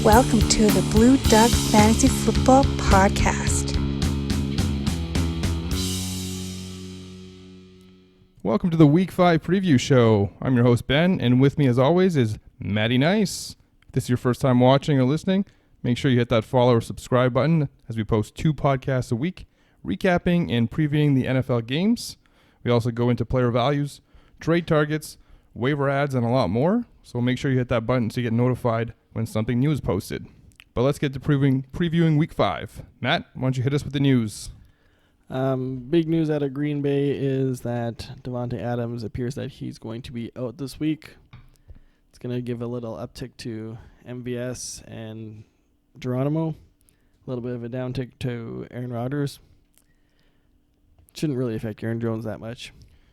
Welcome to the Blue Duck Fantasy Football Podcast. Welcome to the Week 5 preview show. I'm your host, Ben, and with me as always is Maddie Nice. If this is your first time watching or listening, make sure you hit that follow or subscribe button as we post 2 podcasts a week, recapping and previewing the NFL games. We also go into player values, trade targets, waiver ads, and a lot more. So make sure you hit that button so you get notified when something new is posted. But let's get to previewing Week 5. Matt, why don't you hit us with the news? Big news out of Green Bay is that Devonta Adams appears that he's going to be out this week. It's going to give a little uptick to MVS and Geronimo, a little bit of a downtick to Aaron Rodgers. Shouldn't really affect Aaron Jones that much.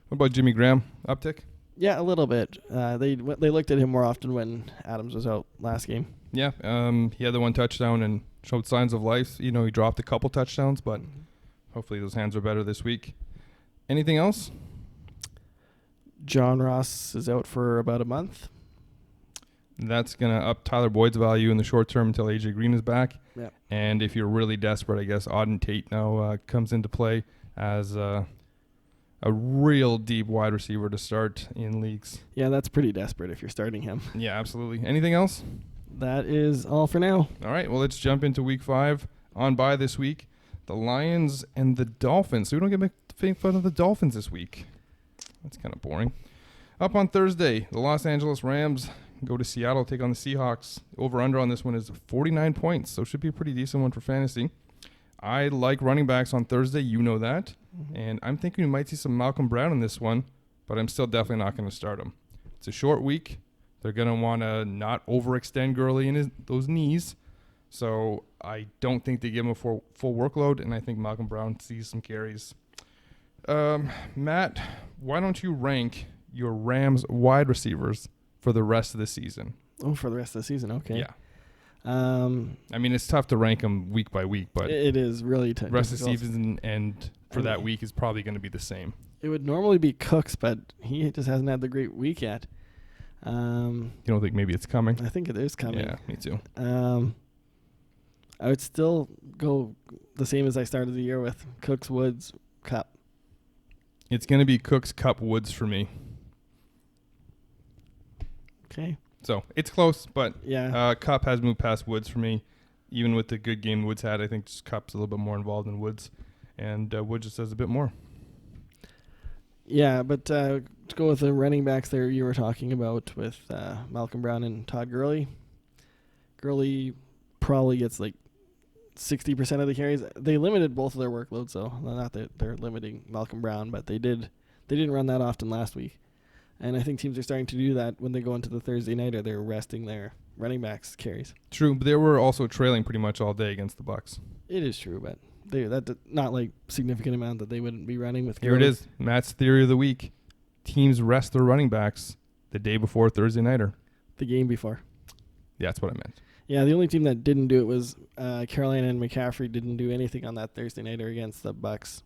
What about Jimmy Graham? Uptick? Yeah, a little bit. They looked at him more often when Adams was out last game. Yeah, he had the 1 touchdown and showed signs of life. You know, he dropped a couple touchdowns, but hopefully those hands are better this week. Anything else? John Ross is out for about a month. That's going to up Tyler Boyd's value in the short term until AJ Green is back. Yep. And if you're really desperate, I guess Auden Tate now comes into play as a real deep wide receiver to start in leagues. Yeah, that's pretty desperate if you're starting him. Yeah, absolutely. Anything else? That is all for now. All right, well, let's jump into Week 5. On bye this week, the Lions and the Dolphins. So we don't get to make fun of the Dolphins this week. That's kind of boring. Up on Thursday, the Los Angeles Rams go to Seattle, take on the Seahawks. Over-under on this one is 49 points, so it should be a pretty decent one for fantasy. I like running backs on Thursday. You know that. And I'm thinking we might see some Malcolm Brown in this one, but I'm still definitely not going to start him. It's a short week. They're going to want to not overextend Gurley in those knees. So I don't think they give him a full workload, and I think Malcolm Brown sees some carries. Matt, why don't you rank your Rams wide receivers for the rest of the season? Oh, for the rest of the season, okay. Yeah. I mean, it's tough to rank them week by week, but it is really tough. Rest of the season and for that week is probably going to be the same. It would normally be Cooks, but he just hasn't had the great week yet. You don't think maybe it's coming? I think it is coming. Yeah, me too. I would still go the same as I started the year with Cooks, Woods, Cup. It's going to be Cooks, Cup, Woods for me. Okay. So it's close, but yeah. Cup has moved past Woods for me. Even with the good game Woods had, I think just Cup's a little bit more involved than Woods, and Woods just does a bit more. Yeah, but to go with the running backs there you were talking about with Malcolm Brown and Todd Gurley. Gurley probably gets like 60% of the carries. They limited both of their workloads, so not that they're limiting Malcolm Brown, but they didn't run that often last week. And I think teams are starting to do that when they go into the Thursday night, or they're resting their running backs carries. True, but they were also trailing pretty much all day against the Bucs. It is true, but that's not like significant amount that they wouldn't be running with. Here it is, Matt's theory of the week: teams rest their running backs the day before Thursday nighter. The game before. Yeah, that's what I meant. Yeah, the only team that didn't do it was Carolina, and McCaffrey didn't do anything on that Thursday nighter against the Bucs.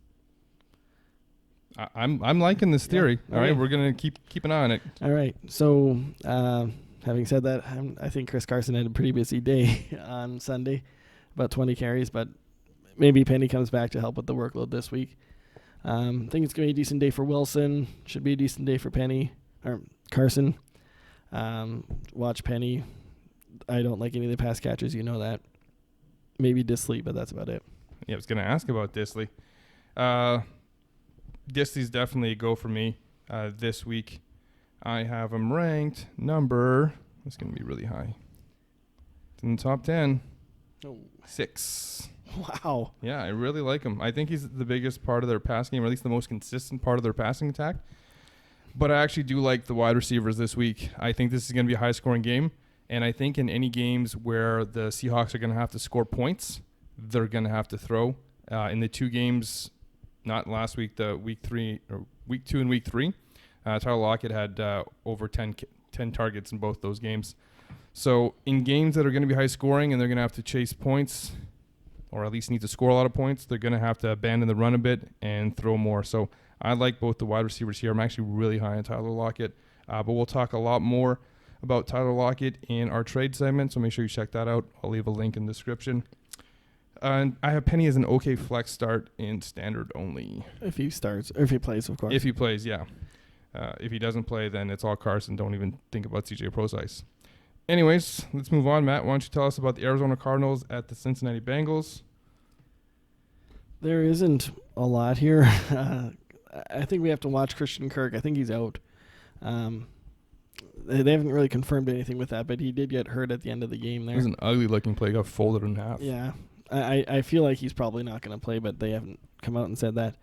I'm liking this theory. Yeah. All right, we're gonna keep an eye on it. All right. So, having said that, I think Chris Carson had a pretty busy day on Sunday, about 20 carries, but maybe Penny comes back to help with the workload this week. I think it's going to be a decent day for Wilson. Should be a decent day for Penny or Carson. Watch Penny. I don't like any of the pass catchers. You know that. Maybe Disley, but that's about it. Yeah, I was going to ask about Disley. Disley's definitely a go for me this week. I have him ranked number, it's going to be really high. It's in the top 10. Oh. 6. Wow. Yeah, I really like him. I think he's the biggest part of their passing game, or at least the most consistent part of their passing attack. But I actually do like the wide receivers this week. I think this is going to be a high-scoring game. And I think in any games where the Seahawks are going to have to score points, they're going to have to throw. In the 2 games, not last week, the week 2 and week 3, Tyler Lockett had over 10 targets in both those games. So in games that are going to be high scoring and they're going to have to chase points, or at least need to score a lot of points, they're going to have to abandon the run a bit and throw more. So I like both the wide receivers here. I'm actually really high on Tyler Lockett, but we'll talk a lot more about Tyler Lockett in our trade segment, so make sure you check that out. I'll leave a link in the description. And I have Penny as an okay flex start in standard only. If he starts, or if he plays, of course. If he plays, yeah. If he doesn't play, then it's all Carson. Don't even think about CJ Prosise. Anyways, let's move on. Matt, why don't you tell us about the Arizona Cardinals at the Cincinnati Bengals? There isn't a lot here. I think we have to watch Christian Kirk. I think he's out. They haven't really confirmed anything with that, but he did get hurt at the end of the game there. It was an ugly-looking play. Got folded in half. Yeah. I feel like he's probably not going to play, but they haven't come out and said that.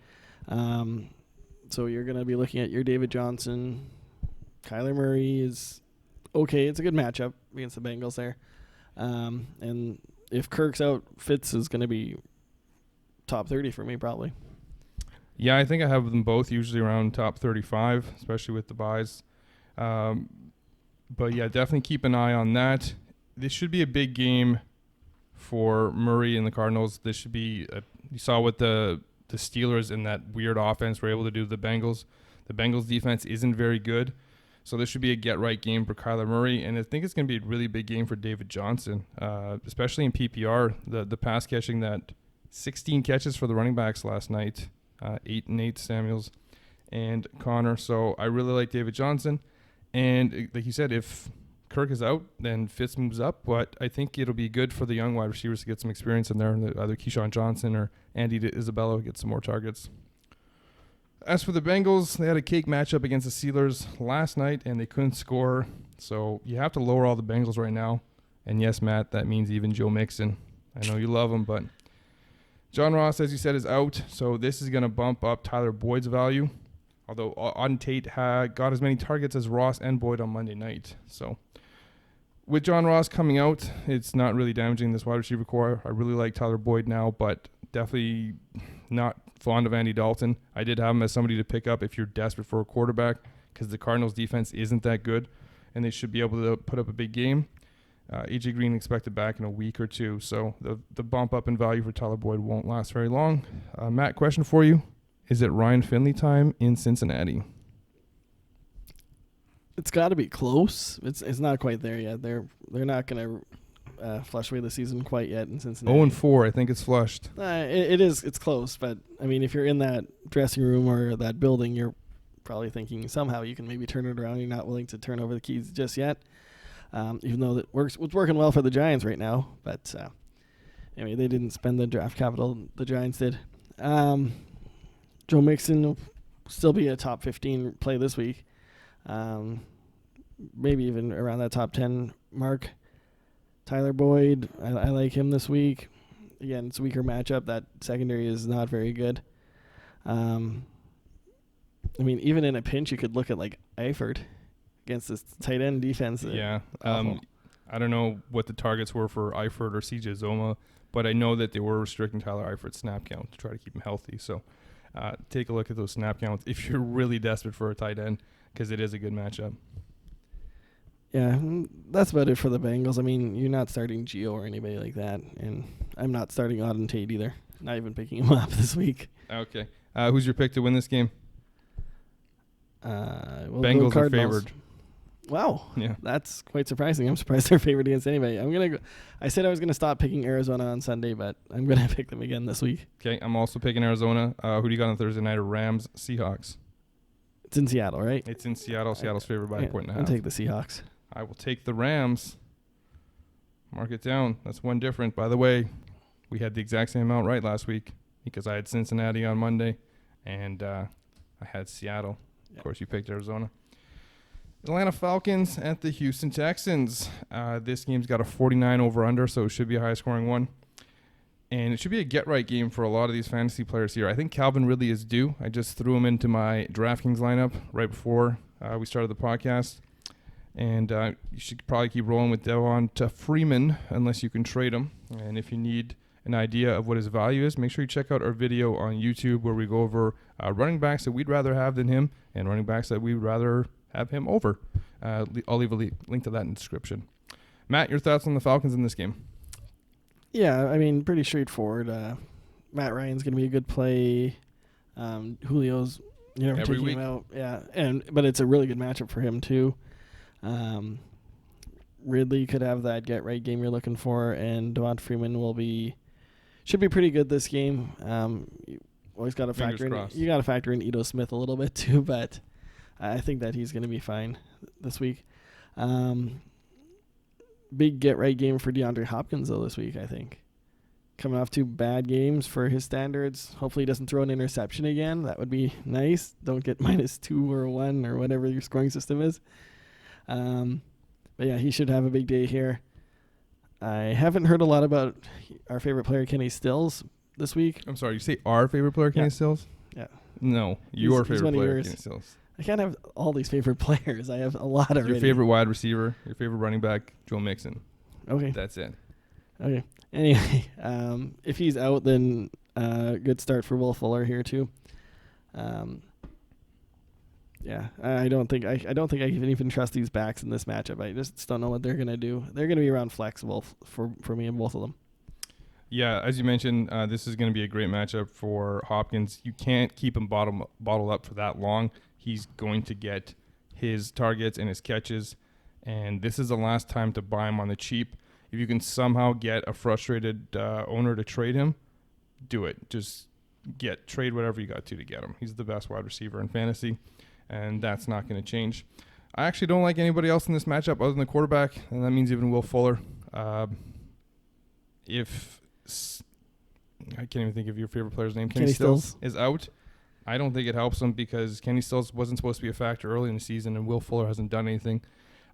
So you're going to be looking at your David Johnson. Kyler Murray is okay. It's a good matchup against the Bengals there. And if Kirk's out, Fitz is going to be top 30 for me probably. Yeah, I think I have them both usually around top 35, especially with the buys. But, yeah, definitely keep an eye on that. This should be a big game for Murray and the Cardinals. This should be you saw what the Steelers in that weird offense were able to do to the Bengals. The Bengals defense isn't very good, so this should be a get-right game for Kyler Murray, and I think it's going to be a really big game for David Johnson, especially in PPR. The pass catching, that 16 catches for the running backs last night, 8 and 8 Samuels and Connor. So I really like David Johnson, and like you said, if Kirk is out, then Fitz moves up, but I think it'll be good for the young wide receivers to get some experience in there, either Keyshawn Johnson or Andy Isabella get some more targets. As for the Bengals, they had a cake matchup against the Steelers last night, and they couldn't score, so you have to lower all the Bengals right now. And yes, Matt, that means even Joe Mixon. I know you love him, but John Ross, as you said, is out, so this is going to bump up Tyler Boyd's value, although Auden Tate got as many targets as Ross and Boyd on Monday night. So with John Ross coming out, it's not really damaging this wide receiver core. I really like Tyler Boyd now, but definitely not fond of Andy Dalton. I did have him as somebody to pick up if you're desperate for a quarterback, because the Cardinals defense isn't that good, and they should be able to put up a big game. AJ Green expected back in a week or two, so the bump up in value for Tyler Boyd won't last very long. Matt, question for you. Is it Ryan Finley time in Cincinnati? It's got to be close. It's not quite there yet. They're not going to flush away the season quite yet in Cincinnati. 0-4, I think it's flushed. It is. It's close, but I mean, if you're in that dressing room or that building, you're probably thinking somehow you can maybe turn it around. You're not willing to turn over the keys just yet, even though it's working well for the Giants right now. But anyway, they didn't spend the draft capital the Giants did. Joe Mixon will still be a top 15 play this week. Maybe even around that top 10 mark. Tyler Boyd, I like him this week. Again, it's a weaker matchup. That secondary is not very good. I mean, even in a pinch, you could look at like Eifert against this tight end defense. Yeah. I don't know what the targets were for Eifert or CJ Zoma, but I know that they were restricting Tyler Eifert's snap count to try to keep him healthy. So take a look at those snap counts if you're really desperate for a tight end, because it is a good matchup. Yeah, that's about it for the Bengals. I mean, you're not starting Gio or anybody like that, and I'm not starting Auden Tate either. Not even picking him up this week. Okay. Who's your pick to win this game? We'll Bengals are favored. Wow. Yeah. That's quite surprising. I'm surprised they're favored against anybody. I said I was going to stop picking Arizona on Sunday, but I'm going to pick them again this week. Okay, I'm also picking Arizona. Who do you got on Thursday night? Rams, Seahawks. It's in Seattle, right? It's in Seattle. Seattle's favored by a point and a half. I'll take the Seahawks. I will take the Rams. Mark it down. That's one different. By the way, we had the exact same amount right last week because I had Cincinnati on Monday and I had Seattle. Of course, you picked Arizona. Atlanta Falcons at the Houston Texans. This game's got a 49 over-under, so it should be a high-scoring one. And it should be a get-right game for a lot of these fantasy players here. I think Calvin Ridley is due. I just threw him into my DraftKings lineup right before we started the podcast. And you should probably keep rolling with Devonta Freeman unless you can trade him. And if you need an idea of what his value is, make sure you check out our video on YouTube where we go over running backs that we'd rather have than him and running backs that we'd rather have him over. I'll leave a link to that in the description. Matt, your thoughts on the Falcons in this game? Yeah, I mean, pretty straightforward. Matt Ryan's going to be a good play. Julio's, every taking week. him out. Yeah, but it's a really good matchup for him too. Ridley could have that get right game you're looking for, and Devonta Freeman should be pretty good this game. You always got to factor in. You got to factor in Ito Smith a little bit too, but I think that he's going to be fine this week. Big get right game for DeAndre Hopkins though this week. I think coming off 2 bad games for his standards. Hopefully he doesn't throw an interception again. That would be nice. Don't get -2 or 1 or whatever your scoring system is. But yeah, he should have a big day here. I haven't heard a lot about our favorite player, Kenny Stills, this week. I'm sorry, you say our favorite player, Kenny Stills? Yeah. No, your favorite player, Kenny Stills. I can't have all these favorite players. I have a lot already. Your favorite wide receiver, your favorite running back, Joe Mixon. Okay. That's it. Okay. Anyway, if he's out, then good start for Will Fuller here too. Yeah, I don't think I can even trust these backs in this matchup. I just don't know what they're gonna do. They're gonna be around flexible for me and both of them. Yeah, as you mentioned, this is going to be a great matchup for Hopkins. You can't keep him bottled up for that long. He's going to get his targets and his catches, and this is the last time to buy him on the cheap. If you can somehow get a frustrated owner to trade him, do it. Just trade whatever you got to get him. He's the best wide receiver in fantasy, and that's not going to change. I actually don't like anybody else in this matchup other than the quarterback, and that means even Will Fuller. I can't even think of your favorite player's name. Kenny Stills is out. I don't think it helps him because Kenny Stills wasn't supposed to be a factor early in the season, and Will Fuller hasn't done anything.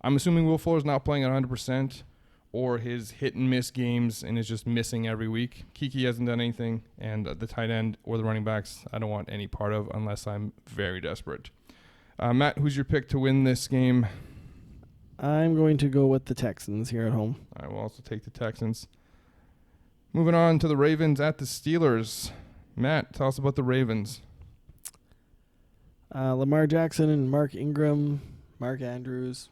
I'm assuming Will Fuller's not playing at 100%, or his hit and miss games and is just missing every week. Kiki hasn't done anything, and the tight end or the running backs I don't want any part of unless I'm very desperate. Matt, who's your pick to win this game? I'm going to go with the Texans here at home. I will also take the Texans. Moving on to the Ravens at the Steelers. Matt, tell us about the Ravens. Lamar Jackson and Mark Ingram, Mark Andrews,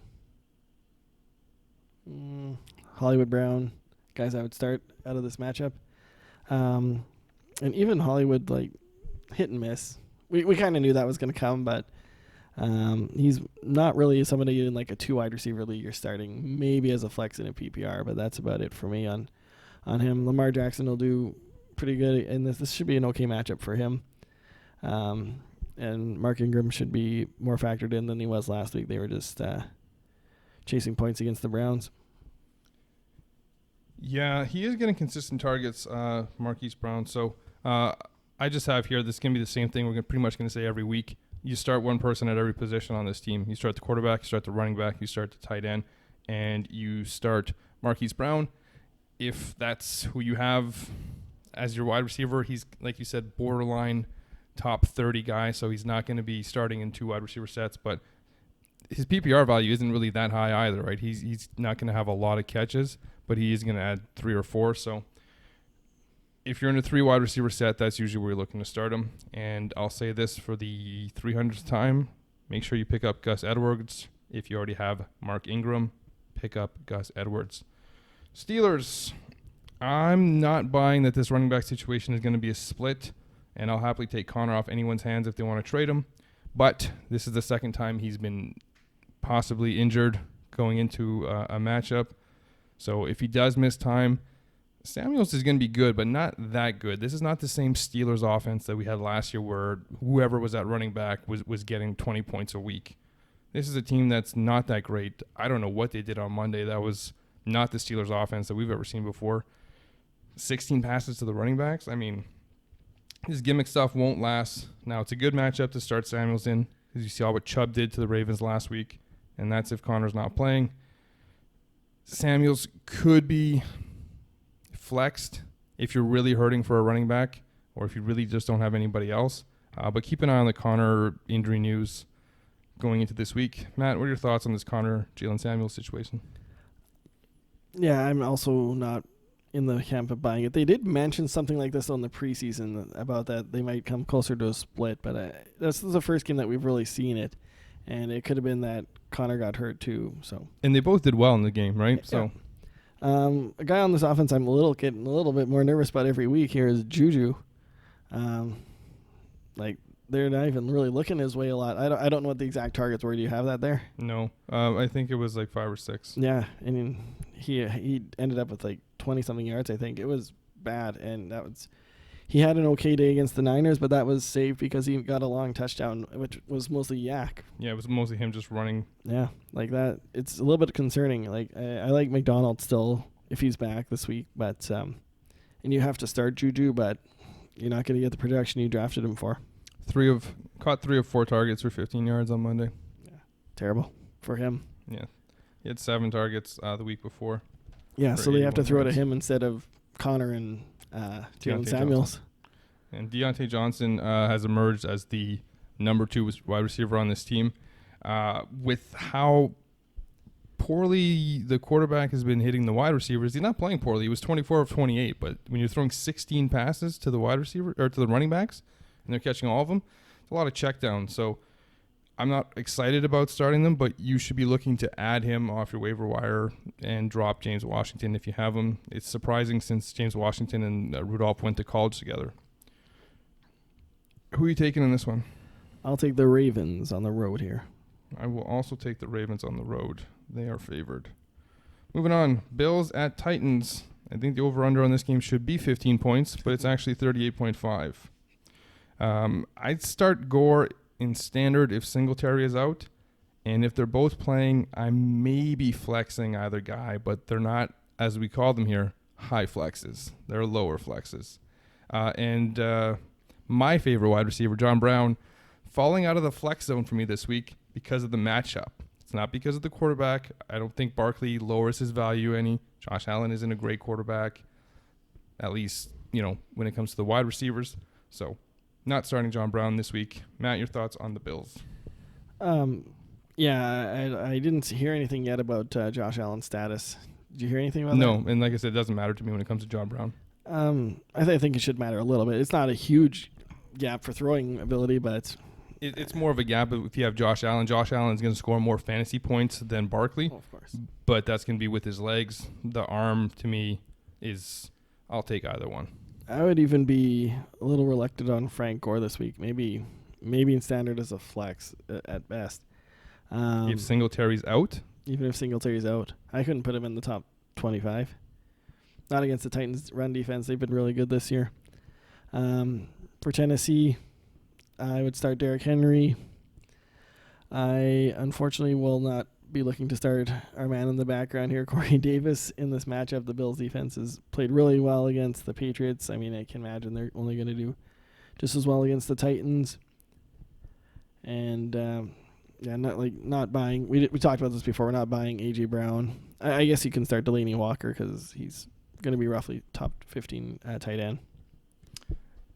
Hollywood Brown, guys I would start out of this matchup. And even Hollywood, like, hit and miss. We kind of knew that was going to come, but he's not really somebody in like a 2 wide receiver league you're starting, maybe as a flex in a PPR, but that's about it for me on him. Lamar Jackson will do pretty good, and this should be an okay matchup for him. And Mark Ingram should be more factored in than he was last week. They were just chasing points against the Browns. Yeah, he is getting consistent targets, Marquise Brown. So I just have here, this is going to be the same thing we're pretty much going to say every week. You start one person at every position on this team. You start the quarterback, you start the running back, you start the tight end, and you start Marquise Brown. If that's who you have as your wide receiver, he's, like you said, borderline top 30 guy, so he's not going to be starting in 2 wide receiver sets, but his PPR value isn't really that high either, right? He's not going to have a lot of catches, but he is going to add 3 or 4, so if you're in a 3 wide receiver set, that's usually where you're looking to start him. And I'll say this for the 300th time, make sure you pick up Gus Edwards. If you already have Mark Ingram, pick up Gus Edwards. Steelers, I'm not buying that this running back situation is going to be a split, and I'll happily take Connor off anyone's hands if they want to trade him. But this is the second time he's been possibly injured going into a matchup. So if he does miss time, Samuels is going to be good, but not that good. This is not the same Steelers offense that we had last year where whoever was at running back was getting 20 points a week. This is a team that's not that great. I don't know what they did on Monday. That was not the Steelers offense that we've ever seen before. 16 passes to the running backs. I mean, his gimmick stuff won't last. Now, it's a good matchup to start Samuels in, because you saw what Chubb did to the Ravens last week, and that's if Connor's not playing. Samuels could be flexed if you're really hurting for a running back, or if you really just don't have anybody else. But keep an eye on the Connor injury news going into this week. Matt, what are your thoughts on this Connor Jaylen Samuels situation? Yeah, I'm also not in the camp of buying it. They did mention something like this on the preseason about that they might come closer to a split, but this is the first game that we've really seen it, and it could have been that Connor got hurt too. So, and they both did well in the game, right? Yeah. So, a guy on this offense I'm getting a little bit more nervous about every week here is Juju. Like, they're not even really looking his way a lot. I don't know what the exact targets were. Do you have that there? No. I think it was like 5 or 6. Yeah, I mean, he ended up with like 20-something yards, I think. It was bad, and he had an okay day against the Niners, but that was saved because he got a long touchdown, which was mostly yak. Yeah, it was mostly him just running. Yeah, like that. It's a little bit concerning. Like I like McDonald still if he's back this week, but and you have to start Juju, but you're not going to get the production you drafted him for. Caught 3 of 4 targets for 15 yards on Monday. Yeah, terrible for him. Yeah, he had 7 targets the week before. Yeah, so they have to throw yards. to him instead of Connor and Jaylen Samuels. And Deontay Johnson has emerged as the number 2 wide receiver on this team. With how poorly the quarterback has been hitting the wide receivers, he's not playing poorly. He was 24 of 28, but when you're throwing 16 passes to the wide receiver or to the running backs, and they're catching all of them, it's a lot of checkdowns. So I'm not excited about starting them, but you should be looking to add him off your waiver wire and drop James Washington if you have him. It's surprising since James Washington and Rudolph went to college together. Who are you taking in this one? I'll take the Ravens on the road here. I will also take the Ravens on the road. They are favored. Moving on, Bills at Titans. I think the over-under on this game should be 15 points, but it's actually 38.5. I'd start Gore in standard if Singletary is out, and if they're both playing, I may be flexing either guy, but they're not, as we call them here, high flexes. They're lower flexes. And my favorite wide receiver, John Brown, falling out of the flex zone for me this week because of the matchup. It's not because of the quarterback. I don't think Barkley lowers his value any. Josh Allen isn't a great quarterback, at least, when it comes to the wide receivers. So not starting John Brown this week. Matt, your thoughts on the Bills? Yeah, I didn't hear anything yet about Josh Allen's status. Did you hear anything about that? No, and like I said, it doesn't matter to me when it comes to John Brown. I think it should matter a little bit. It's not a huge gap for throwing ability, but it's more of a gap if you have Josh Allen. Josh Allen's going to score more fantasy points than Barkley. of course. But that's going to be with his legs. The arm, to me, I'll take either one. I would even be a little reluctant on Frank Gore this week. Maybe in standard as a flex at best. If Singletary's out? Even if Singletary's out. I couldn't put him in the top 25. Not against the Titans' run defense. They've been really good this year. For Tennessee, I would start Derrick Henry. I unfortunately will not be looking to start our man in the background here, Corey Davis, in this matchup. The Bills' defense has played really well against the Patriots. I mean, I can imagine they're only going to do just as well against the Titans. And not buying. We talked about this before. We're not buying A.J. Brown. I guess you can start Delaney Walker because he's going to be roughly top 15 tight end.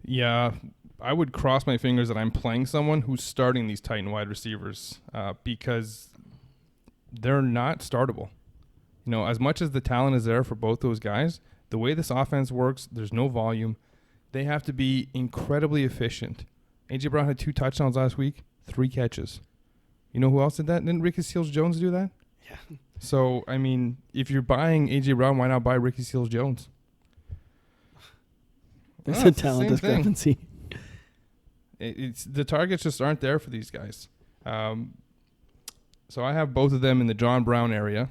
Yeah, I would cross my fingers that I'm playing someone who's starting these Titan wide receivers because they're not startable. As much as the talent is there for both those guys, the way this offense works, there's no volume. They have to be incredibly efficient. A.J. Brown had 2 touchdowns last week, 3 catches. You know who else did that? Didn't Ricky Seals-Jones do that? Yeah. So, I mean, if you're buying A.J. Brown, why not buy Ricky Seals-Jones? There's a talent discrepancy. It's the targets just aren't there for these guys. So I have both of them in the John Brown area.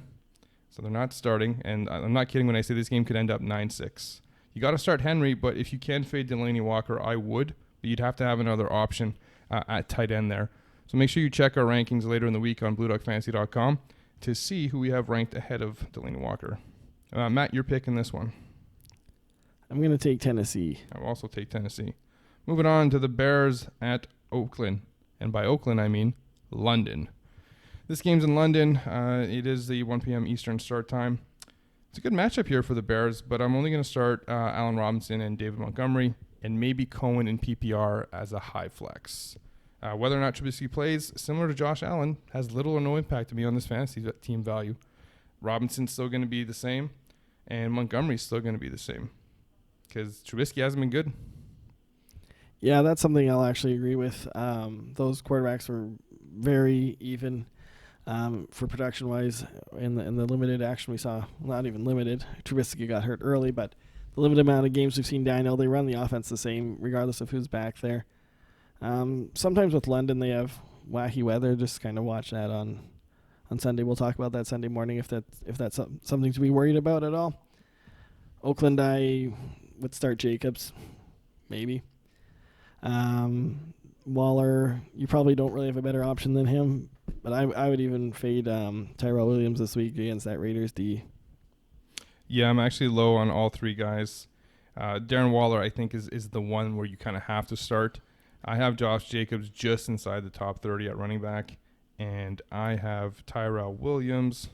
So they're not starting. And I'm not kidding when I say this game could end up 9-6. You got to start Henry, but if you can fade Delaney Walker, I would. But you'd have to have another option at tight end there. So make sure you check our rankings later in the week on BlueDogFantasy.com to see who we have ranked ahead of Delaney Walker. Matt, you're picking this one. I'm going to take Tennessee. I'll also take Tennessee. Moving on to the Bears at Oakland. And by Oakland, I mean London. This game's in London. It is the 1 p.m. Eastern start time. It's a good matchup here for the Bears, but I'm only going to start Allen Robinson and David Montgomery and maybe Cohen in PPR as a high flex. Whether or not Trubisky plays, similar to Josh Allen, has little or no impact to me on this fantasy team value. Robinson's still going to be the same, and Montgomery's still going to be the same because Trubisky hasn't been good. Yeah, that's something I'll actually agree with. Those quarterbacks were very even for production-wise in the limited action we saw. Well, not even limited. Trubisky got hurt early, but the limited amount of games we've seen Daniel, they run the offense the same regardless of who's back there. Sometimes with London they have wacky weather. Just kind of watch that on Sunday. We'll talk about that Sunday morning if that's something to be worried about at all. Oakland, I would start Jacobs, maybe. Waller, you probably don't really have a better option than him, but I would even fade Tyrell Williams this week against that Raiders D. Yeah, I'm actually low on all three guys. Darren Waller, I think, is the one where you kind of have to start. I have Josh Jacobs just inside the top 30 at running back, and I have Tyrell Williams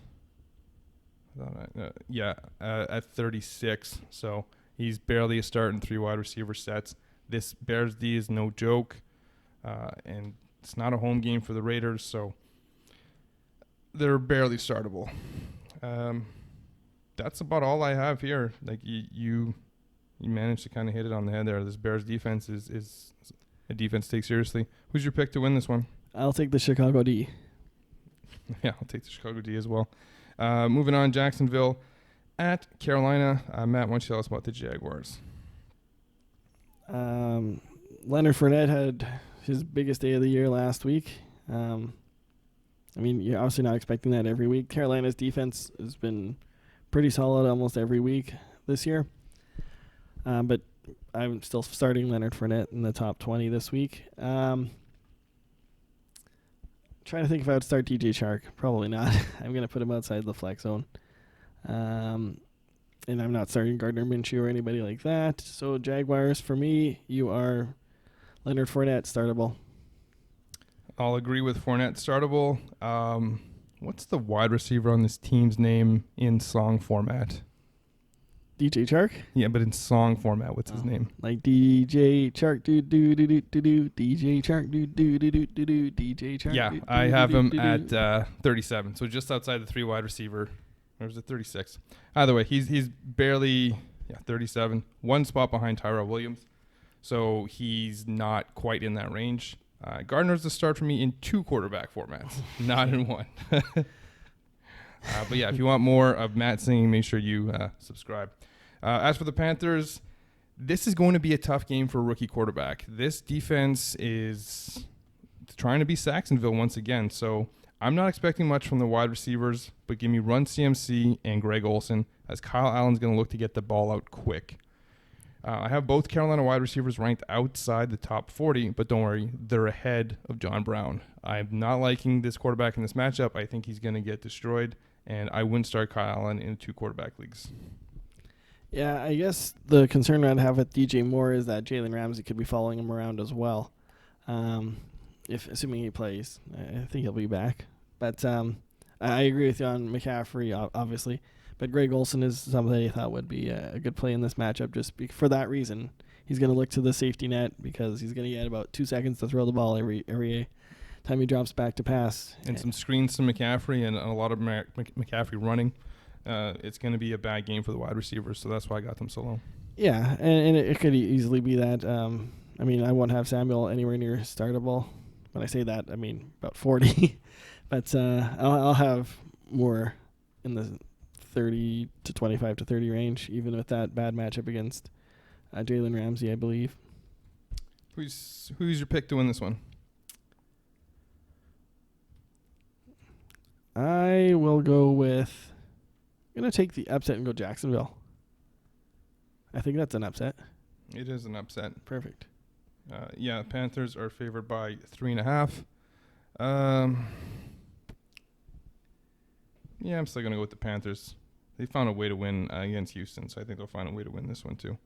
at 36. So he's barely a start in 3 wide receiver sets. This Bears D is no joke, and it's not a home game for the Raiders, so they're barely startable. That's about all I have here. Like you managed to kind of hit it on the head there. This Bears defense is a defense to take seriously. Who's your pick to win this one? I'll take the Chicago D. Yeah, I'll take the Chicago D as well. Moving on, Jacksonville at Carolina. Matt, why don't you tell us about the Jaguars? Leonard Fournette had his biggest day of the year last week. You're obviously not expecting that every week. Carolina's defense has been pretty solid almost every week this year. But I'm still starting Leonard Fournette in the top 20 this week. Trying to think if I would start DJ Chark. Probably not. I'm going to put him outside the flex zone. And I'm not starting Gardner Minshew or anybody like that. So Jaguars, for me, you are Leonard Fournette startable. I'll agree with Fournette startable. What's the wide receiver on this team's name in song format? DJ Chark? Yeah, but in song format, what's his name? Like DJ Chark, do do do do do do. DJ Chark, do do do do do do. DJ Chark. Yeah, I have him at 37, so just outside the 3 wide receiver. Or was it 36? Either way, he's barely 37, 1 spot behind Tyrell Williams, so he's not quite in that range. Gardner's the start for me in 2 quarterback formats, not in 1. But yeah, if you want more of Matt singing, make sure you subscribe. As for the Panthers, this is going to be a tough game for a rookie quarterback. This defense is trying to be Saxonville once again, so I'm not expecting much from the wide receivers, but give me Run CMC and Greg Olsen, as Kyle Allen's going to look to get the ball out quick. I have both Carolina wide receivers ranked outside the top 40, but don't worry, they're ahead of John Brown. I'm not liking this quarterback in this matchup. I think he's going to get destroyed, and I wouldn't start Kyle Allen in 2 quarterback leagues. Yeah, I guess the concern I'd have with DJ Moore is that Jalen Ramsey could be following him around as well. Assuming he plays, I think he'll be back. But I agree with you on McCaffrey, obviously. But Greg Olsen is somebody I thought would be a good play in this matchup just for that reason. He's going to look to the safety net because he's going to get about 2 seconds to throw the ball every time he drops back to pass. And some screens to McCaffrey and a lot of McCaffrey running. It's going to be a bad game for the wide receivers, so that's why I got them so low. Yeah, and it could easily be that. I won't have Samuel anywhere near startable. When I say that, I mean about 40. But I'll have more in the 30 to 25 to 30 range, even with that bad matchup against Jalen Ramsey, I believe. Who's your pick to win this one? I will go with... I'm going to take the upset and go Jacksonville. I think that's an upset. It is an upset. Perfect. Panthers are favored by 3.5. I'm still going to go with the Panthers. They found a way to win against Houston, so I think they'll find a way to win this one too.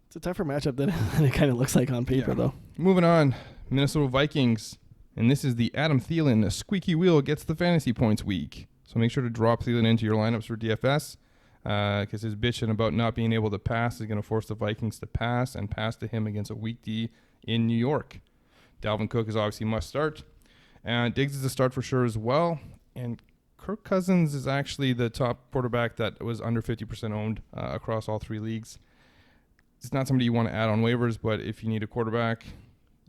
It's a tougher matchup than it kind of looks like on paper, though. Moving on, Minnesota Vikings. And this is the Adam Thielen, a squeaky wheel gets the fantasy points week. So make sure to drop Thielen into your lineups for DFS because his bitching about not being able to pass is going to force the Vikings to pass and pass to him against a weak D in New York. Dalvin Cook is obviously must start. And Diggs is a start for sure as well. And Kirk Cousins is actually the top quarterback that was under 50% owned across all 3 leagues. It's not somebody you want to add on waivers, but if you need a quarterback,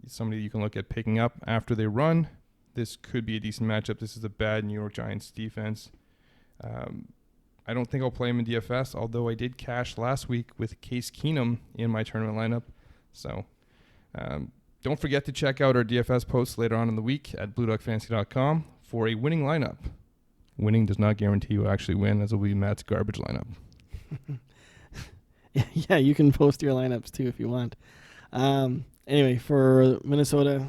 somebody you can look at picking up after they run, this could be a decent matchup. This is a bad New York Giants defense. I don't think I'll play him in DFS, although I did cash last week with Case Keenum in my tournament lineup. So Don't forget to check out our DFS posts later on in the week at BlueDuckFantasy.com for a winning lineup. Winning does not guarantee you actually win, as will be Matt's garbage lineup. Yeah, you can post your lineups too if you want. Anyway, for Minnesota,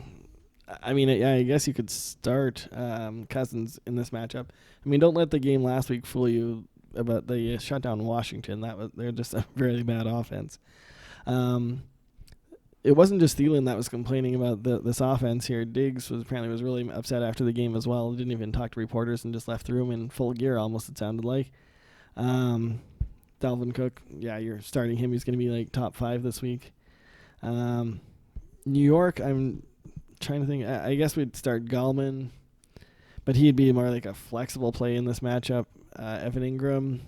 I mean, I guess you could start Cousins in this matchup. I mean, don't let the game last week fool you about the shutdown Washington. They're just a very bad offense. It wasn't just Thielen that was complaining about this offense here. Diggs was really upset after the game as well. He didn't even talk to reporters and just left the room in full gear, almost, it sounded like. Dalvin Cook, yeah, you're starting him. He's going to be like top 5 this week. New York, I'm trying to think. I guess we'd start Gallman, but he'd be more like a flexible play in this matchup. Evan Ingram,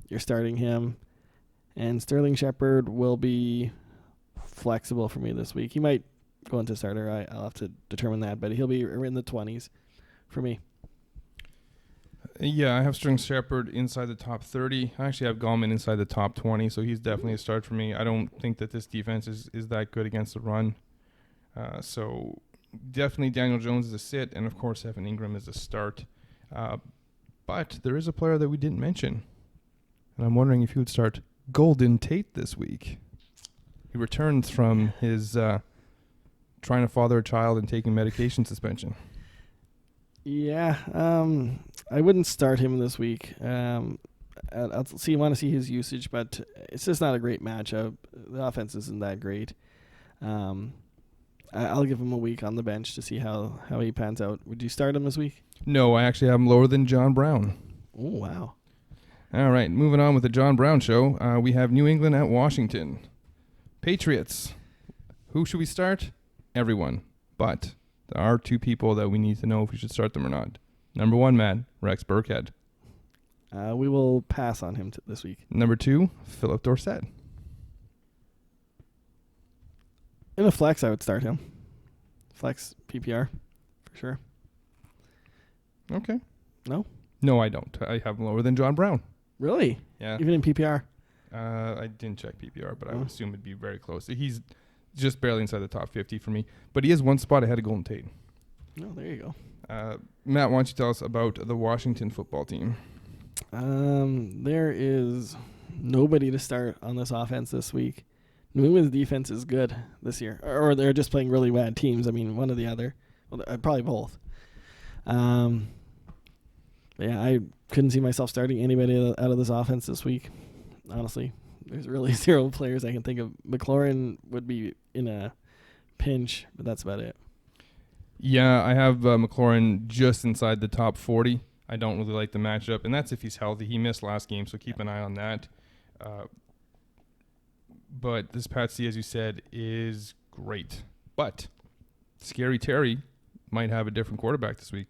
you're starting him. And Sterling Shepard will be flexible for me this week. He might go into starter. I'll have to determine that, but he'll be in the 20s for me. Yeah, I have Sterling Shepard inside the top 30. I actually have Gallman inside the top 20, so he's definitely a start for me. I don't think that this defense is that good against the run. So definitely Daniel Jones is a sit, and of course Evan Ingram is a start. But there is a player that we didn't mention, and I'm wondering if you would start Golden Tate this week. He returns from his trying to father a child and taking medication suspension. Yeah, I wouldn't start him this week. Want to see his usage, but it's just not a great matchup. The offense isn't that great. I'll give him a week on the bench to see how he pans out. Would you start him this week? No, I actually have him lower than John Brown. Oh, wow. All right, moving on with the John Brown show. We have New England at Washington. Patriots. Who should we start? Everyone. But there are 2 people that we need to know if we should start them or not. Number 1, Matt, Rex Burkhead. We will pass on him this week. Number 2, Philip Dorsett. In a flex, I would start him. Flex PPR, for sure. Okay. No? No, I don't. I have him lower than John Brown. Really? Yeah. Even in PPR? I didn't check PPR, but I would assume it'd be very close. He's just barely inside the top 50 for me, but he is 1 spot ahead of Golden Tate. Oh, there you go. Matt, why don't you tell us about the Washington football team? There is nobody to start on this offense this week. New England's defense is good this year, or they're just playing really bad teams. I mean, one or the other. Well, probably both. Yeah, I couldn't see myself starting anybody out of this offense this week. Honestly, there's really 0 players I can think of. McLaurin would be in a pinch, but that's about it. Yeah, I have McLaurin just inside the top 40. I don't really like the matchup, and that's if he's healthy. He missed last game, so keep an eye on that. But this Pat C, as you said, is great. But Scary Terry might have a different quarterback this week.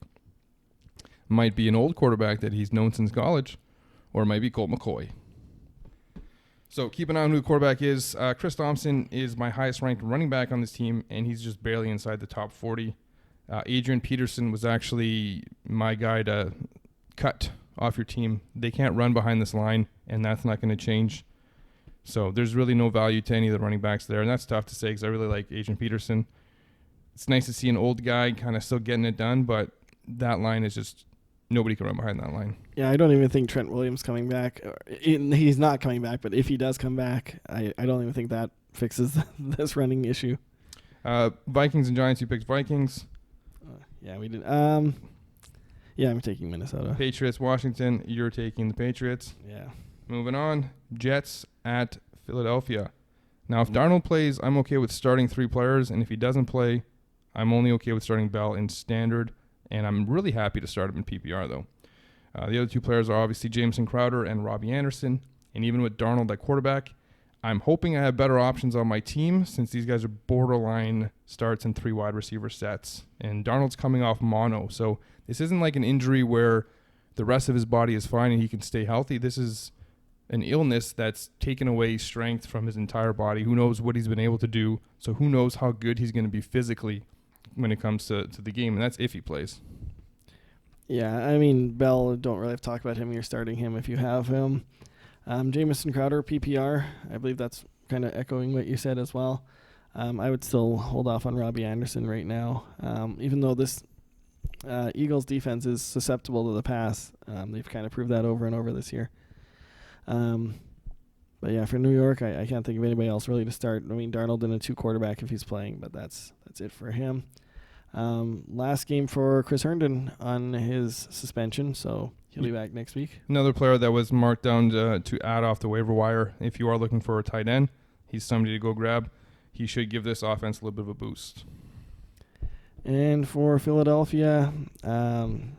Might be an old quarterback that he's known since college, or it might be Colt McCoy. So keep an eye on who the quarterback is. Chris Thompson is my highest-ranked running back on this team, and he's just barely inside the top 40. Adrian Peterson was actually my guy to cut off your team. They can't run behind this line, and that's not going to change. So there's really no value to any of the running backs there, and that's tough to say because I really like Adrian Peterson. It's nice to see an old guy kind of still getting it done, but that line is just nobody can run behind that line. Yeah, I don't even think Trent Williams coming back. He's not coming back, but if he does come back, I don't even think that fixes this running issue. Vikings and Giants, you picked Vikings. Yeah, we did. Yeah, I'm taking Minnesota. Patriots, Washington, you're taking the Patriots. Yeah. Moving on, Jets at Philadelphia. Now, if Darnold plays, I'm okay with starting 3 players, and if he doesn't play, I'm only okay with starting Bell in standard, and I'm really happy to start him in PPR, though. The other 2 players are obviously Jameson Crowder and Robbie Anderson, and even with Darnold at quarterback, I'm hoping I have better options on my team since these guys are borderline starts and 3 wide receiver sets, and Darnold's coming off mono, so this isn't like an injury where the rest of his body is fine and he can stay healthy. This is an illness that's taken away strength from his entire body. Who knows what he's been able to do, so who knows how good he's going to be physically when it comes to the game, and that's if he plays. Yeah, I mean, Bell, don't really have to talk about him. You're starting him if you have him. Jamison Crowder, PPR. I believe that's kind of echoing what you said as well. I would still hold off on Robbie Anderson right now, even though this Eagles defense is susceptible to the pass. They've kind of proved that over and over this year. But yeah, for New York, I can't think of anybody else really to start. I mean, Darnold in a 2-quarterback if he's playing, but that's it for him. Last game for Chris Herndon on his suspension, so he'll be back next week. Another player that was marked down to add off the waiver wire. If you are looking for a tight end, he's somebody to go grab. He should give this offense a little bit of a boost. And for Philadelphia, again,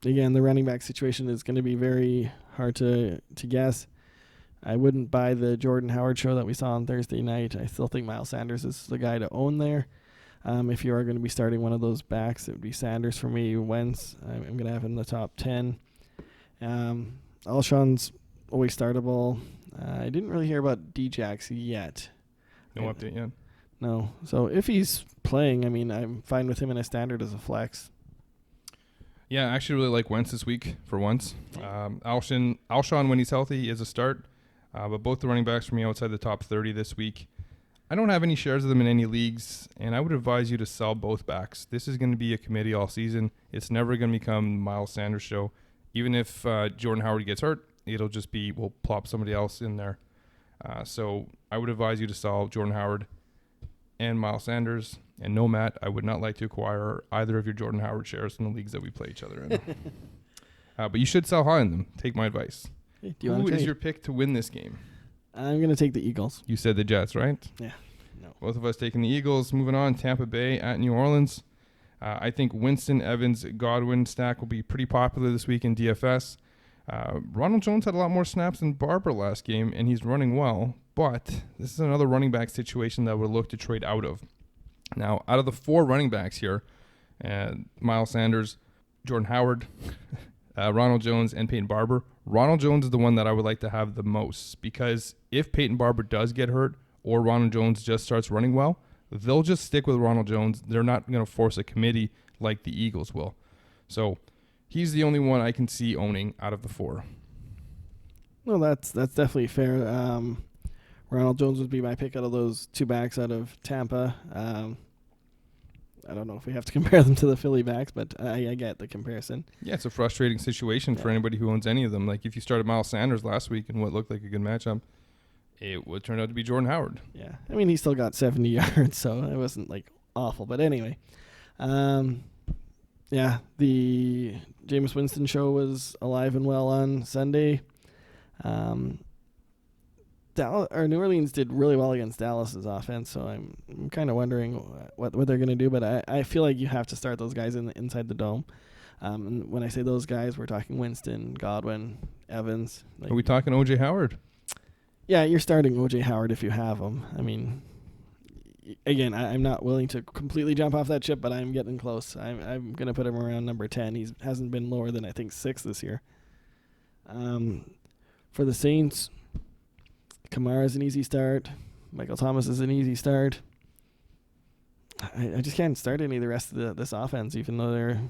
the running back situation is going to be very hard to guess. I wouldn't buy the Jordan Howard show that we saw on Thursday night. I still think Miles Sanders is the guy to own there. If you are going to be starting one of those backs, it would be Sanders for me. Wentz, I'm going to have him in the top 10. Alshon's always startable. I didn't really hear about D-Jax yet. No update yet? No. So if he's playing, I mean, I'm fine with him in a standard as a flex. Yeah, I actually really like Wentz this week for once. Alshon, when he's healthy, is a start. But both the running backs for me outside the top 30 this week. I don't have any shares of them in any leagues, and I would advise you to sell both backs. This is going to be a committee all season. It's never going to become Miles Sanders' show. Even if Jordan Howard gets hurt, it'll just be we'll plop somebody else in there. So I would advise you to sell Jordan Howard and Miles Sanders. And no, Matt, I would not like to acquire either of your Jordan Howard shares in the leagues that we play each other in. But you should sell high in them. Take my advice. Hey, who is your pick to win this game? I'm going to take the Eagles. You said the Jets, right? Yeah. No. Both of us taking the Eagles. Moving on, Tampa Bay at New Orleans. I think Winston, Evans, Godwin stack will be pretty popular this week in DFS. Ronald Jones had a lot more snaps than Barber last game, and he's running well. But this is another running back situation that we'll look to trade out of. Now, out of the 4 running backs here, Miles Sanders, Jordan Howard, Ronald Jones, and Peyton Barber, Ronald Jones is the one that I would like to have the most, because if Peyton Barber does get hurt or Ronald Jones just starts running well, they'll just stick with Ronald Jones. They're not going to force a committee like the Eagles will. So he's the only one I can see owning out of the 4. Well, that's definitely fair. Ronald Jones would be my pick out of those 2 backs out of Tampa. I don't know if we have to compare them to the Philly backs, but I get the comparison. Yeah, it's a frustrating situation for anybody who owns any of them. Like if you started Miles Sanders last week in what looked like a good matchup, it would turn out to be Jordan Howard. Yeah, I mean, he still got 70 yards, so it wasn't like awful. But anyway, yeah, the Jameis Winston show was alive and well on Sunday. New Orleans did really well against Dallas's offense, so I'm kind of wondering what they're going to do. But I feel like you have to start those guys inside the dome. And when I say those guys, we're talking Winston, Godwin, Evans. Are we talking O.J. Howard? Yeah, you're starting O.J. Howard if you have him. I mean, again, I'm not willing to completely jump off that ship, but I'm getting close. I'm going to put him around number 10. He hasn't been lower than, I think, 6 this year. For the Saints, Kamara's an easy start. Michael Thomas is an easy start. I just can't start any of the rest of this offense, even though they're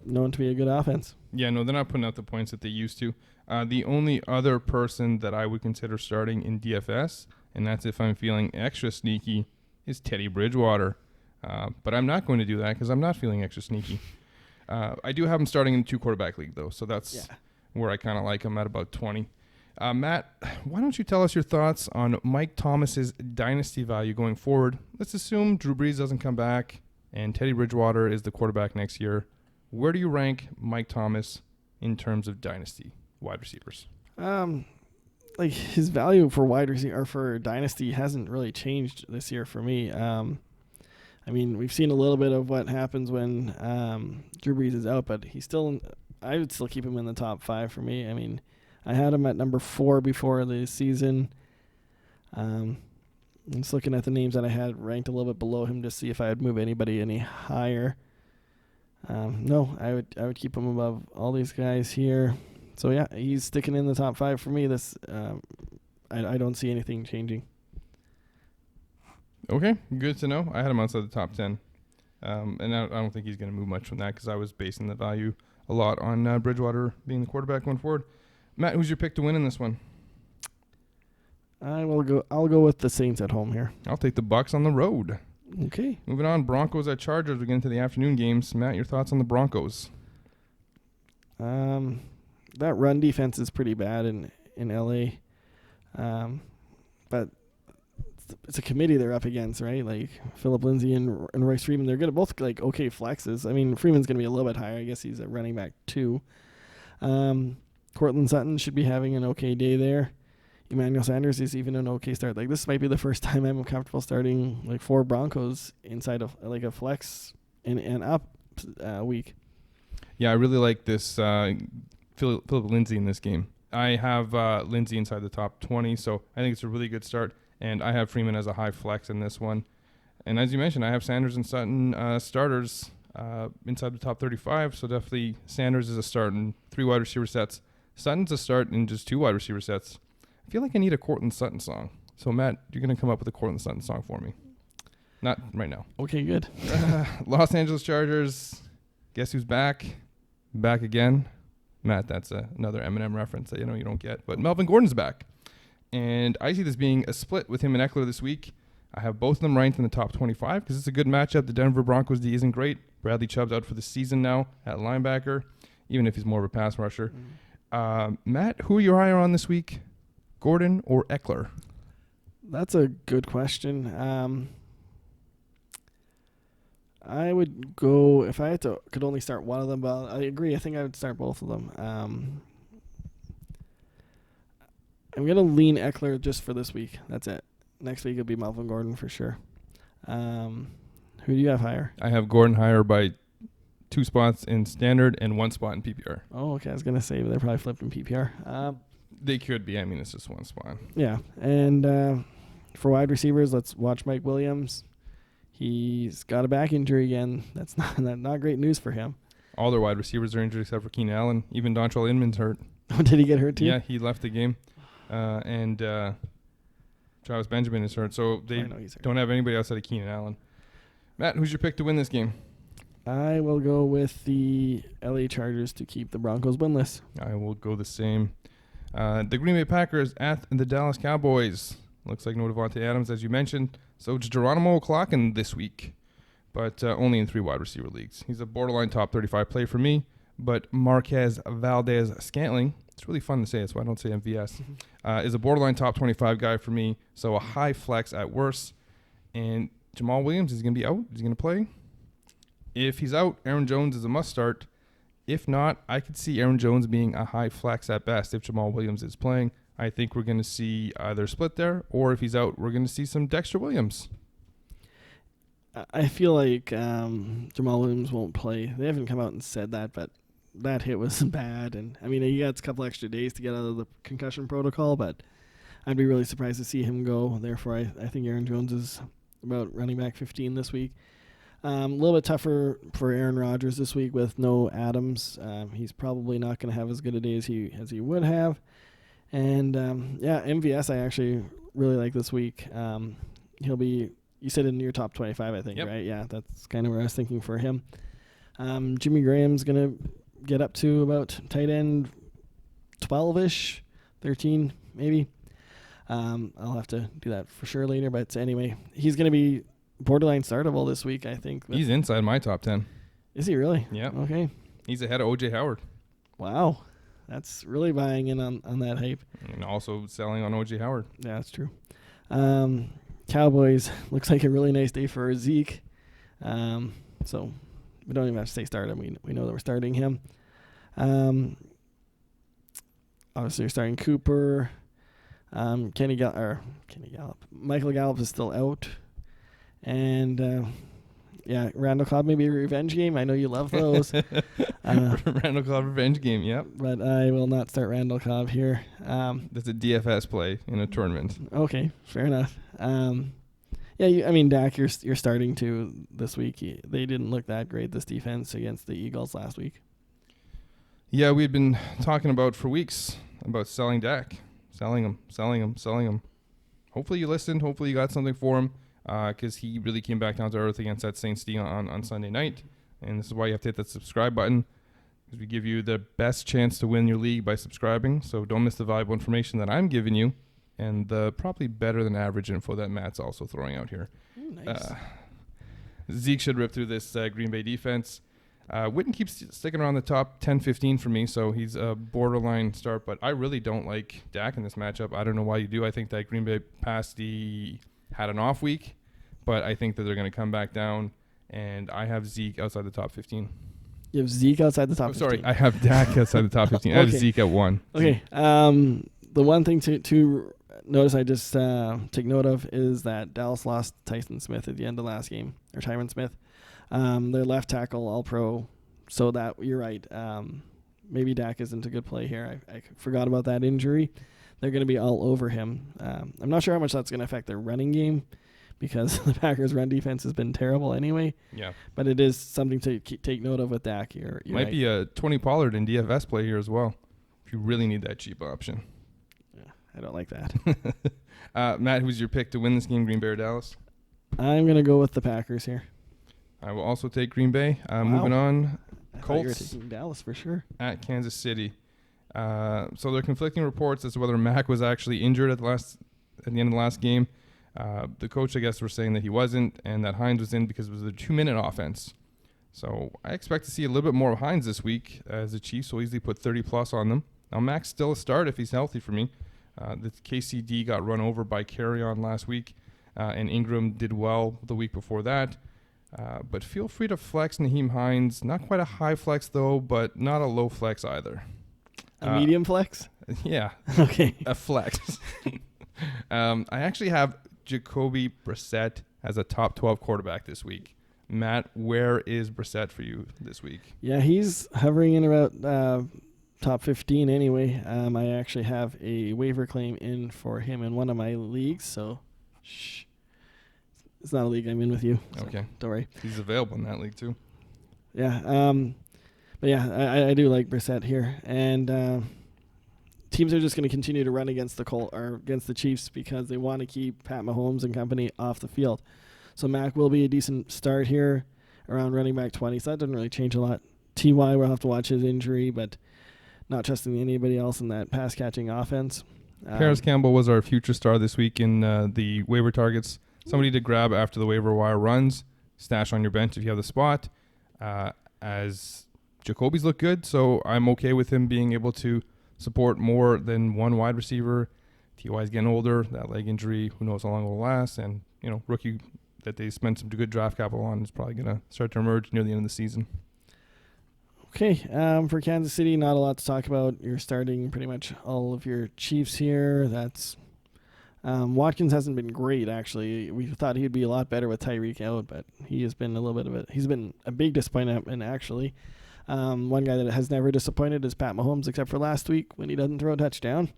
known to be a good offense. Yeah, no, they're not putting out the points that they used to. The only other person that I would consider starting in DFS, and that's if I'm feeling extra sneaky, is Teddy Bridgewater. But I'm not going to do that because I'm not feeling extra sneaky. I do have him starting in a 2-quarterback league, though, so that's where I kind of like him at about 20. Matt, why don't you tell us your thoughts on Mike Thomas's dynasty value going forward? Let's assume Drew Brees doesn't come back and Teddy Bridgewater is the quarterback next year. Where do you rank Mike Thomas in terms of dynasty wide receivers? Like his value for wide receiver or for dynasty hasn't really changed this year for me. I mean, we've seen a little bit of what happens when Drew Brees is out, but I would still keep him in the top 5 for me. I mean, I had him at number 4 before the season. I'm just looking at the names that I had ranked a little bit below him to see if I would move anybody any higher. No, I would keep him above all these guys here. So yeah, he's sticking in the top 5 for me. This I don't see anything changing. Okay, good to know. I had him outside the top 10. And I don't think he's going to move much from that because I was basing the value a lot on Bridgewater being the quarterback going forward. Matt, who's your pick to win in this one? I'll go with the Saints at home here. I'll take the Bucks on the road. Okay. Moving on, Broncos at Chargers. We get into the afternoon games. Matt, your thoughts on the Broncos? That run defense is pretty bad in LA. But it's a committee they're up against, right? Like Phillip Lindsay and Royce Freeman, they're gonna both like okay flexes. I mean, Freeman's gonna be a little bit higher. I guess he's a running back too. Cortland Sutton should be having an okay day there. Emmanuel Sanders is even an okay start. Like this might be the first time I'm comfortable starting like 4 Broncos inside of like a flex and up week. Yeah, I really like this Phillip Lindsay in this game. I have Lindsay inside the top 20, so I think it's a really good start. And I have Freeman as a high flex in this one. And as you mentioned, I have Sanders and Sutton starters inside the top 35, so definitely Sanders is a start in 3 wide receiver sets. Sutton's a start in just 2 wide receiver sets. I feel like I need a Cortland Sutton song. So, Matt, you're going to come up with a Cortland Sutton song for me. Not right now. Okay, good. Los Angeles Chargers. Guess who's back? Back again. Matt, that's another Eminem reference that you don't get. But Melvin Gordon's back. And I see this being a split with him and Eckler this week. I have both of them ranked in the top 25 because it's a good matchup. The Denver Broncos D isn't great. Bradley Chubb's out for the season now at linebacker, even if he's more of a pass rusher. Matt, who are you higher on this week? Gordon or Eckler? That's a good question. I would go if I could only start one of them, but I agree. I think I would start both of them. I'm gonna lean Eckler just for this week. That's it. Next week it'll be Melvin Gordon for sure. Who do you have higher? I have Gordon higher by 2 spots in standard and 1 spot in PPR. Oh, okay. I was gonna say they're probably flipped in PPR. They could be. I mean, it's just 1 spot. Yeah, and for wide receivers, let's watch Mike Williams. He's got a back injury again. That's not great news for him. All their wide receivers are injured except for Keenan Allen. Even Dontrell Inman's hurt. Oh, did he get hurt too? Yeah, he left the game. And Travis Benjamin is hurt. So they don't have anybody outside of Keenan Allen. Matt, who's your pick to win this game? I will go with the LA Chargers to keep the Broncos winless. I will go the same. The Green Bay Packers at the Dallas Cowboys. Looks like no Devonta Adams, as you mentioned. So it's Geronimo O'Clocken this week, but only in 3 wide receiver leagues. He's a borderline top 35 play for me, but Marquez Valdez-Scantling, it's really fun to say, that's why I don't say MVS, is a borderline top 25 guy for me, so a high flex at worst. And Jamal Williams is going to be out. Is he going to play? If he's out, Aaron Jones is a must start. If not, I could see Aaron Jones being a high flex at best if Jamal Williams is playing. I think we're going to see either split there, or if he's out, we're going to see some Dexter Williams. I feel like Jamal Williams won't play. They haven't come out and said that, but that hit was bad. And I mean, he got a couple extra days to get out of the concussion protocol, but I'd be really surprised to see him go. Therefore, I think Aaron Jones is about running back 15 this week. A little bit tougher for Aaron Rodgers this week with no Adams. He's probably not going to have as good a day as he would have. And, MVS I actually really like this week. He'll be, you said in your top 25, I think, yep. Right? Yeah, that's kind of where I was thinking for him. Jimmy Graham's going to get up to about tight end 12-ish, 13 maybe. I'll have to do that for sure later. But anyway, he's going to be borderline startable this week, I think. He's inside my top 10. Is he really? Yeah. Okay. He's ahead of O.J. Howard. Wow. That's really buying in on that hype. And also selling on O.J. Howard. Yeah, that's true. Cowboys, looks like a really nice day for Zeke. So we don't even have to say start him. We know that we're starting him. Obviously, you're starting Cooper. Kenny Gallup. Michael Gallup is still out. And, Randall Cobb, maybe a revenge game. I know you love those. Randall Cobb revenge game, yep. But I will not start Randall Cobb here. That's a DFS play in a tournament. Okay, fair enough. Dak, you're starting to this week. They didn't look that great, this defense, against the Eagles last week. Yeah, we've been talking about for weeks about selling Dak. Selling him. Hopefully you listened. Hopefully you got something for him. Because he really came back down to earth against that Saints D on Sunday night. And this is why you have to hit that subscribe button, because we give you the best chance to win your league by subscribing. So don't miss the valuable information that I'm giving you. and the probably better than average info that Matt's also throwing out here. Ooh, nice. Zeke should rip through this Green Bay defense. Witten keeps sticking around the top 10-15 for me, so he's a borderline start, but I really don't like Dak in this matchup. I don't know why you do. I think that Green Bay had an off week, but I think that they're going to come back down, and I have Zeke outside the top 15. You have Zeke outside the top 15. Sorry, I have Dak outside the top 15. I have Zeke at 1. Okay. The one thing to notice I just take note of is that Dallas lost Tyron Smith at the end of last game, or Tyron Smith. Their left tackle, all-pro, so that you're right. Maybe Dak isn't a good play here. I forgot about that injury. They're going to be all over him. I'm not sure how much that's going to affect their running game because the Packers' run defense has been terrible anyway. Yeah. But it is something to take note of with Dak. Might be a Tony Pollard in DFS play here as well, if you really need that cheap option. Yeah, I don't like that. Matt, who's your pick to win this game, Green Bay or Dallas? I'm going to go with the Packers here. I will also take Green Bay. Wow. Moving on, I thought Colts you were taking Dallas for sure. at Kansas City. So there are conflicting reports as to whether Mack was actually injured at the end of the last game. The coach, I guess, were saying that he wasn't, and that Hines was in because it was a 2-minute offense. So I expect to see a little bit more of Hines this week, as the Chiefs will easily put 30+ on them. Now, Mack's still a start if he's healthy for me. The KCD got run over by Carrion last week, and Ingram did well the week before that. But feel free to flex Nyheim Hines. Not quite a high flex, though, but not a low flex either. A medium flex? Yeah. Okay. A flex. I actually have Jacoby Brissett as a top 12 quarterback this week. Matt, where is Brissett for you this week? Yeah, he's hovering in about top 15 anyway. I actually have a waiver claim in for him in one of my leagues, so shh. It's not a league I'm in with you. So Okay. don't worry. He's available in that league too. Yeah. But yeah, I do like Brissett here, and teams are just going to continue to run against the Chiefs because they want to keep Pat Mahomes and company off the field. So Mac will be a decent start here around running back 20. So that doesn't really change a lot. T.Y. will have to watch his injury, but not trusting anybody else in that pass catching offense. Paris Campbell was our future star this week in the waiver targets. Somebody to grab after the waiver wire runs, stash on your bench if you have the spot. As Jacoby's look good, so I'm okay with him being able to support more than one wide receiver. T.Y.'s getting older, that leg injury, who knows how long it will last, and rookie that they spent some good draft capital on is probably going to start to emerge near the end of the season. Okay, for Kansas City, not a lot to talk about. You're starting pretty much all of your Chiefs here. That's Watkins hasn't been great, actually. We thought he'd be a lot better with Tyreek out, but he has been he's been a big disappointment, actually. One guy that has never disappointed is Pat Mahomes, except for last week when he doesn't throw a touchdown,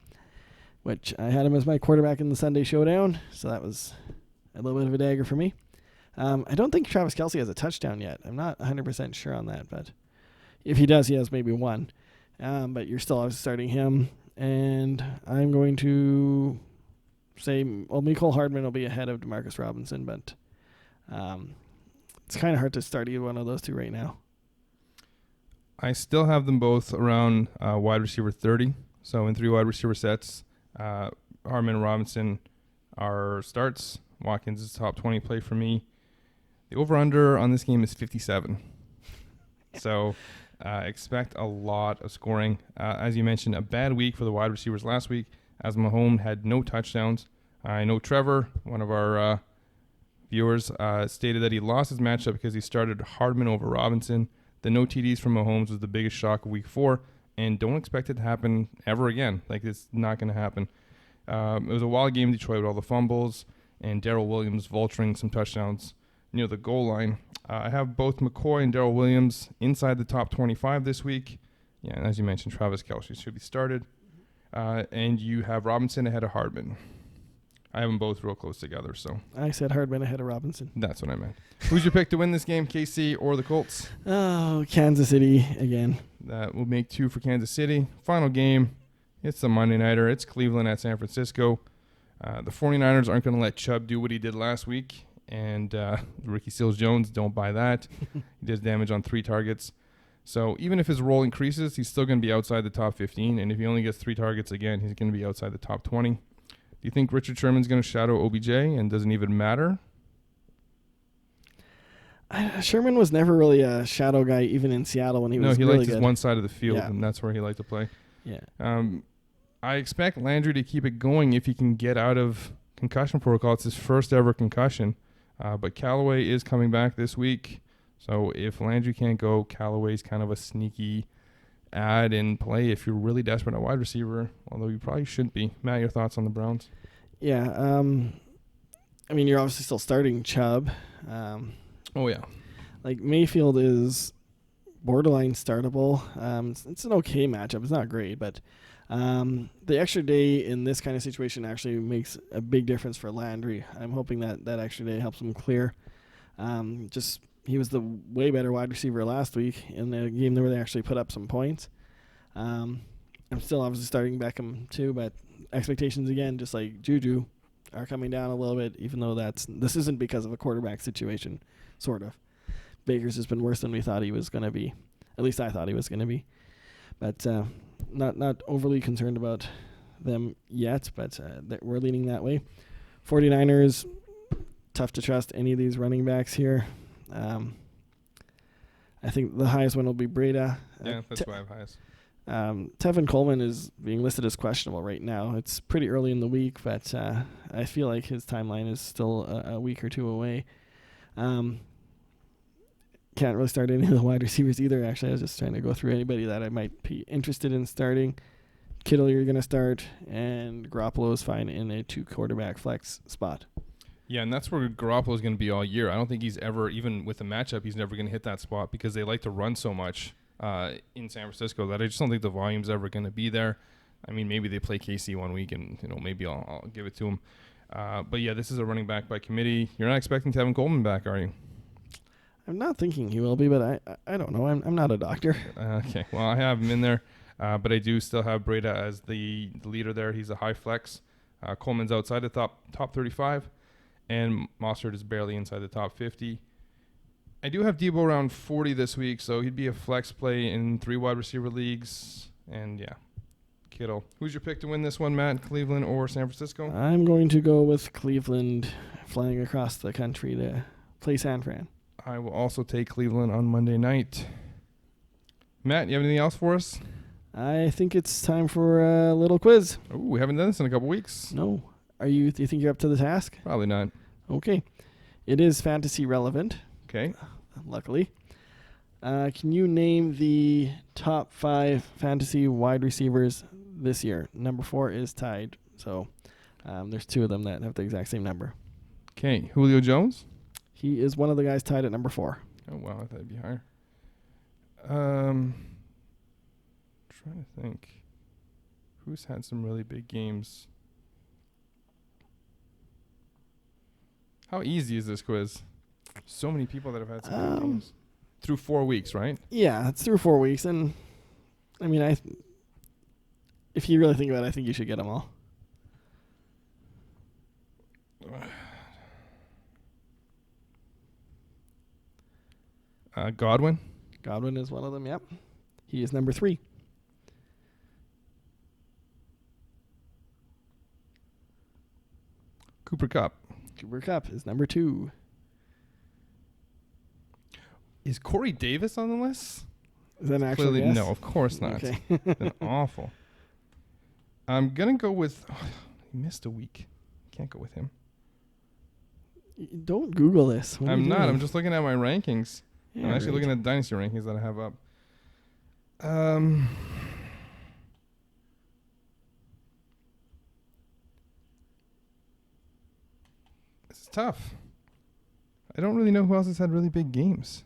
which I had him as my quarterback in the Sunday Showdown, so that was a little bit of a dagger for me. I don't think Travis Kelce has a touchdown yet. I'm not 100% sure on that, but if he does, he has maybe one. But you're still starting him, and I'm going to say, Mecole Hardman will be ahead of Demarcus Robinson, but it's kind of hard to start either one of those two right now. I still have them both around wide receiver 30. So in 3 wide receiver sets, Hardman and Robinson are starts. Watkins is top 20 play for me. The over-under on this game is 57. So expect a lot of scoring. As you mentioned, a bad week for the wide receivers last week, as Mahomes had no touchdowns. I know Trevor, one of our viewers, stated that he lost his matchup because he started Hardman over Robinson. The no TDs from Mahomes was the biggest shock of week 4, and don't expect it to happen ever again. Like, it's not going to happen. It was a wild game in Detroit with all the fumbles and Darrell Williams vulturing some touchdowns near the goal line. I have both McCoy and Darrell Williams inside the top 25 this week. Yeah, and as you mentioned, Travis Kelce should be started. And you have Robinson ahead of Hardman. I have them both real close together, so. I said Hardman ahead of Robinson. That's what I meant. Who's your pick to win this game, KC or the Colts? Oh, Kansas City again. That will make 2 for Kansas City. Final game, it's the Monday Nighter. It's Cleveland at San Francisco. The 49ers aren't going to let Chubb do what he did last week, and Ricky Seals-Jones, don't buy that. He does damage on 3 targets. So even if his role increases, he's still going to be outside the top 15, and if he only gets 3 targets again, he's going to be outside the top 20. you think Richard Sherman's going to shadow OBJ and doesn't even matter? Sherman was never really a shadow guy, even in Seattle when he was really liked good. his one side of the field, and that's where he liked to play. Yeah. I expect Landry to keep it going if he can get out of concussion protocol. It's his first ever concussion. But Callaway is coming back this week. So if Landry can't go, Callaway's kind of a sneaky add in play if you're really desperate at wide receiver, although you probably shouldn't be. Matt, your thoughts on the Browns? Yeah. I mean, you're obviously still starting Chubb. Oh, yeah. Like, Mayfield is borderline startable. It's an okay matchup. It's not great, but the extra day in this kind of situation actually makes a big difference for Landry. I'm hoping that extra day helps him clear. He was the way better wide receiver last week in the game where they actually put up some points. I'm still obviously starting Beckham too, but expectations again, just like Juju, are coming down a little bit, even though this isn't because of a quarterback situation, sort of. Baker's has been worse than we thought he was going to be. At least I thought he was going to be. But not overly concerned about them yet, but we're leaning that way. 49ers, tough to trust any of these running backs here. I think the highest one will be Breda. Yeah, that's why I have highest. Tevin Coleman is being listed as questionable right now. It's pretty early in the week, but I feel like his timeline is still a week or two away. Can't really start any of the wide receivers either, actually. I was just trying to go through anybody that I might be interested in starting. Kittle, you're going to start, and Garoppolo is fine in a 2-quarterback flex spot. Yeah, and that's where Garoppolo is going to be all year. I don't think he's ever, even with the matchup, he's never going to hit that spot because they like to run so much in San Francisco that I just don't think the volume's ever going to be there. I mean, maybe they play KC one week and, maybe I'll give it to him. But yeah, this is a running back by committee. You're not expecting Tevin Coleman back, are you? I'm not thinking he will be, but I don't know. I'm not a doctor. Okay, well, I have him in there, but I do still have Breda as the leader there. He's a high flex. Coleman's outside the top 35, and Mostert is barely inside the top 50. I do have Debo around 40 this week, so he'd be a flex play in 3 wide receiver leagues, and yeah, Kittle. Who's your pick to win this one, Matt? Cleveland or San Francisco? I'm going to go with Cleveland, flying across the country to play San Fran. I will also take Cleveland on Monday night. Matt, you have anything else for us? I think it's time for a little quiz. Oh, we haven't done this in a couple weeks. No. Do you think you're up to the task? Probably not. Okay. It is fantasy relevant. Okay. Luckily. Can you name the top 5 fantasy wide receivers this year? Number 4 is tied. So there's 2 of them that have the exact same number. Okay. Julio Jones? He is one of the guys tied at number 4. Oh, wow. I thought it'd be higher. Trying to think. Who's had some really big games? How easy is this quiz? So many people that have had some big games. Through 4 weeks, right? Yeah, it's through 4 weeks. And, I mean, if you really think about it, I think you should get them all. Godwin? Godwin is one of them, yep. He is number 3. Cooper Kupp. Cooper Kupp is number 2. Is Corey Davis on the list? Is that an actual guess? No, of course not. Okay. Awful. I'm going to go with... Oh, he missed a week. Can't go with him. Don't Google this. I'm not. I'm just looking at my rankings. Yeah, I'm actually looking at Dynasty rankings that I have up. This is tough. I don't really know who else has had really big games.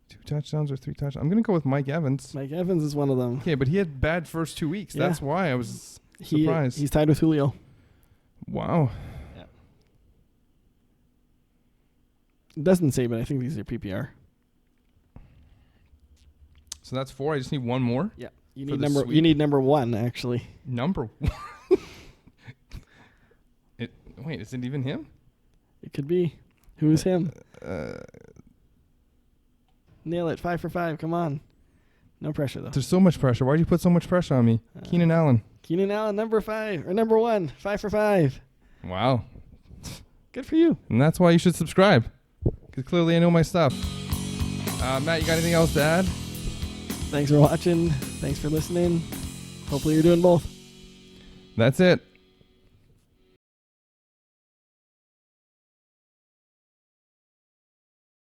2 touchdowns or 3 touchdowns. I'm going to go with Mike Evans. Mike Evans is one of them. Yeah, but he had bad first 2 weeks. Yeah. That's why I was surprised. He's tied with Julio. Wow. Yeah. It doesn't say, but I think these are PPR. So that's 4. I just need one more. Yeah. You need number 1, actually. Number 1? Wait, is it even him? It could be. Who's him? Nail it. 5 for 5. Come on. No pressure, though. There's so much pressure. Why'd you put so much pressure on me? Keenan Allen. Keenan Allen, number 1, 5 for 5. Wow. Good for you. And that's why you should subscribe. Because clearly I know my stuff. Matt, you got anything else to add? Thanks for watching. Thanks for listening. Hopefully you're doing both. That's it.